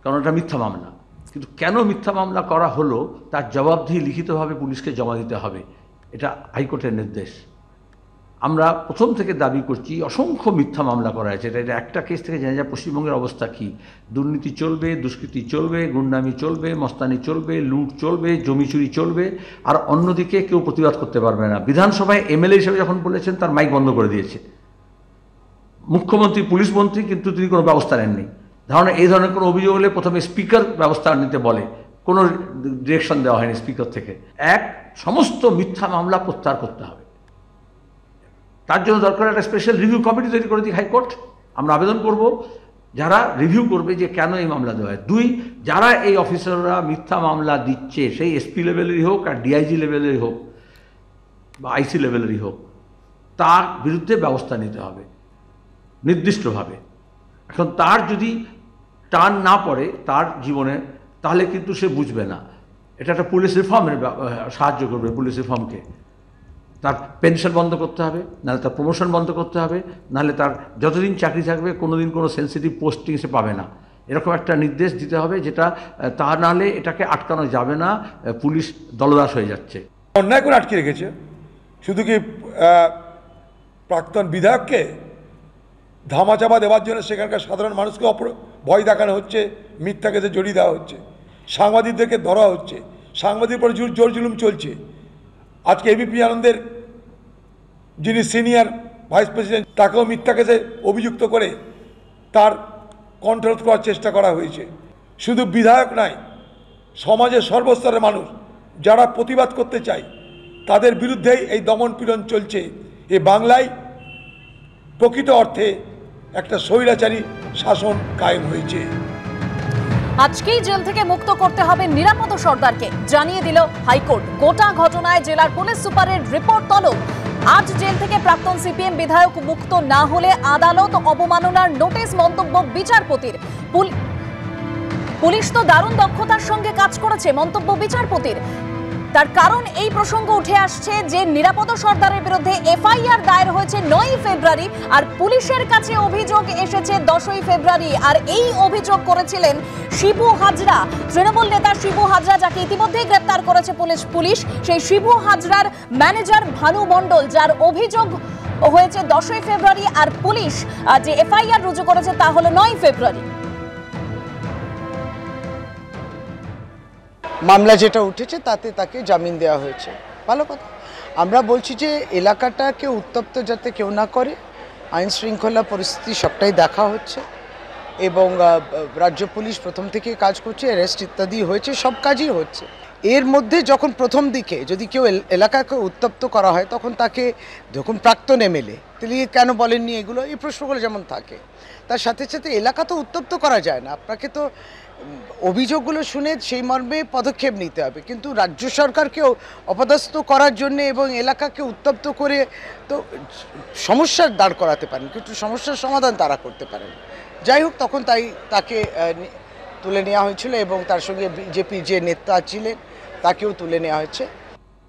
কারণ এটা মিথ্যা মামলা। কিন্তু কেন মিথ্যা মামলা করা হলো তার জবাবদিহি লিখিতভাবে পুলিশকে জমা দিতে হবে, এটা হাইকোর্টের নির্দেশ। আমরা প্রথম থেকে দাবি করছি, অসংখ্য মিথ্যা মামলা করা হয়েছে। এটা একটা কেস থেকে জানা যায় পশ্চিমবঙ্গের অবস্থা কী। দুর্নীতি চলবে, দুষ্কৃতি চলবে, গুন্ডামি চলবে, মস্তানি চলবে, লুট চলবে, জমি চুরি চলবে, আর অন্যদিকে কেউ প্রতিবাদ করতে পারবে না। বিধানসভায় এমএলএ হিসেবে যখন বলেছেন তার মাইক বন্ধ করে দিয়েছে মুখ্যমন্ত্রী, পুলিশ মন্ত্রী, কিন্তু তিনি কোনো ব্যবস্থা নেননি। এই ধরনের কোনো অভিযোগ হলে প্রথমে স্পিকার ব্যবস্থা নিতে বলে, কোনো ডিরেকশন দেওয়া হয়নি স্পিকার থেকে। সমস্ত মিথ্যা মামলা প্রত্যাহার করতে হবে। তার জন্য দরকার একটা স্পেশাল রিভিউ কমিটি তৈরি করে দিক হাইকোর্ট। আমরা আবেদন করব যারা রিভিউ করবে যে কেন এই মামলা দেওয়া হয়। 2, যারা এই অফিসাররা মিথ্যা মামলা দিচ্ছে, সেই এসপি লেভেলেরই হোক আর ডিআইজি লেভেলেরই হোক বা আইসি লেভেলেরই হোক, তার বিরুদ্ধে ব্যবস্থা নিতে হবে নির্দিষ্টভাবে। এখন তার যদি টান না পড়ে তার জীবনে, তাহলে কিন্তু সে বুঝবে না। এটা একটা পুলিশ রিফর্মের সাহায্য করবে, পুলিশ রিফর্মকে। তার পেনশন বন্ধ করতে হবে, নাহলে তার প্রমোশন বন্ধ করতে হবে, নাহলে তার যতদিন চাকরি থাকবে কোনোদিন কোনো সেন্সিটিভ পোস্টিং সে পাবে না। এরকম একটা নির্দেশ দিতে হবে, যেটা তা নাহলে এটাকে আটকানো যাবে না। পুলিশ দলদাস হয়ে যাচ্ছে। অন্যায় করে আটকে রেখেছে। শুধু কি প্রাক্তন বিধায়ককে ধামাচাপা দেওয়ার জন্য সেখানকার সাধারণ মানুষকে ভয় দেখানো হচ্ছে, মিথ্যা কেসে জড়িয়ে দেওয়া হচ্ছে, সাংবাদিকদেরকে ধরা হচ্ছে, সাংবাদিকের পরে জোর জুলুম চলছে। আজকে এবিপি আনন্দের যিনি সিনিয়র ভাইস প্রেসিডেন্ট, তাকেও মিথ্যা কেসে অভিযুক্ত করে তার কন্ট্রোল করার চেষ্টা করা হয়েছে। শুধু বিধায়ক নয়, সমাজের সর্বস্তরের মানুষ যারা প্রতিবাদ করতে চায় তাদের বিরুদ্ধেই এই দমন পীড়ন চলছে। এ বাংলায় প্রকৃত অর্থে একটা স্বৈরাচারী শাসন কায়েম হয়েছে। আজকেই জেল থেকে মুক্ত করতে হবে নিরাপদ সর্দারকে, জানিয়ে দিল হাইকোর্ট। গোটা ঘটনায় জেলার পুলিশ সুপারের রিপোর্ট তলব। আজ জেল থেকে প্রাক্তন সিপিএম বিধায়ক মুক্ত না হলে আদালত অবমাননার নোটিশ মন্তব্য বিচারপতির। পুলিশ তো দারুণ দক্ষতার সঙ্গে কাজ করেছে, মন্তব্য বিচারপতির। তার কারণ এই প্রসঙ্গ উঠে আসছে যে নিরাপদ সর্দারের বিরুদ্ধে এফআইআর দায়ের হয়েছে 9ই ফেব্রুয়ারি, আর পুলিশের কাছে অভিযোগ এসেছে 10ই ফেব্রুয়ারি। আর এই অভিযোগ করেছিলেন শিবু হাজরা, তৃণমূল নেতা শিবু হাজরা, যাকে ইতিমধ্যেই গ্রেপ্তার করেছে পুলিশ। সেই শিবু হাজরার ম্যানেজার ভানু মণ্ডল, যার অভিযোগ হয়েছে 10ই ফেব্রুয়ারি, আর পুলিশ যে এফআইআর রুজু করেছে তা হলো 9ই ফেব্রুয়ারি। মামলা যেটা উঠেছে তাতে তাকে জামিন দেওয়া হয়েছে, ভালো কথা। আমরা বলছি যে এলাকাটাকে উত্তপ্ত যাতে কেউ না করে, আইন শৃঙ্খলা পরিস্থিতি সবটাই দেখা হচ্ছে, এবং রাজ্য পুলিশ প্রথম থেকে কাজ করছে, অ্যারেস্ট ইত্যাদি হয়েছে, সব কাজই হচ্ছে। এর মধ্যে যখন প্রথম দিকে যদি কেউ এলাকাকে উত্তপ্ত করা হয়, তখন তাকে যখন প্রাক্তন এমএলএ তিনি কেন বলেননি এগুলো, এই প্রশ্নগুলো যেমন থাকে, তার সাথে সাথে এলাকা তো উত্তপ্ত করা যায় না। আপনাকে তো অভিযোগগুলো শুনে সেই মর্মে পদক্ষেপ নিতে হবে, কিন্তু রাজ্য সরকারকেও অপদস্থ করার জন্য এবং এলাকাকে উত্তপ্ত করে তো সমস্যার দাঁড় করাতে পারেন, কিন্তু সমস্যার সমাধান তারা করতে পারেন। যাই হোক, তখন তাকে তুলে নেওয়া হয়েছিল এবং তার সঙ্গে বিজেপির যে নেতা ছিলেন তাকেও তুলে নেওয়া হয়েছে।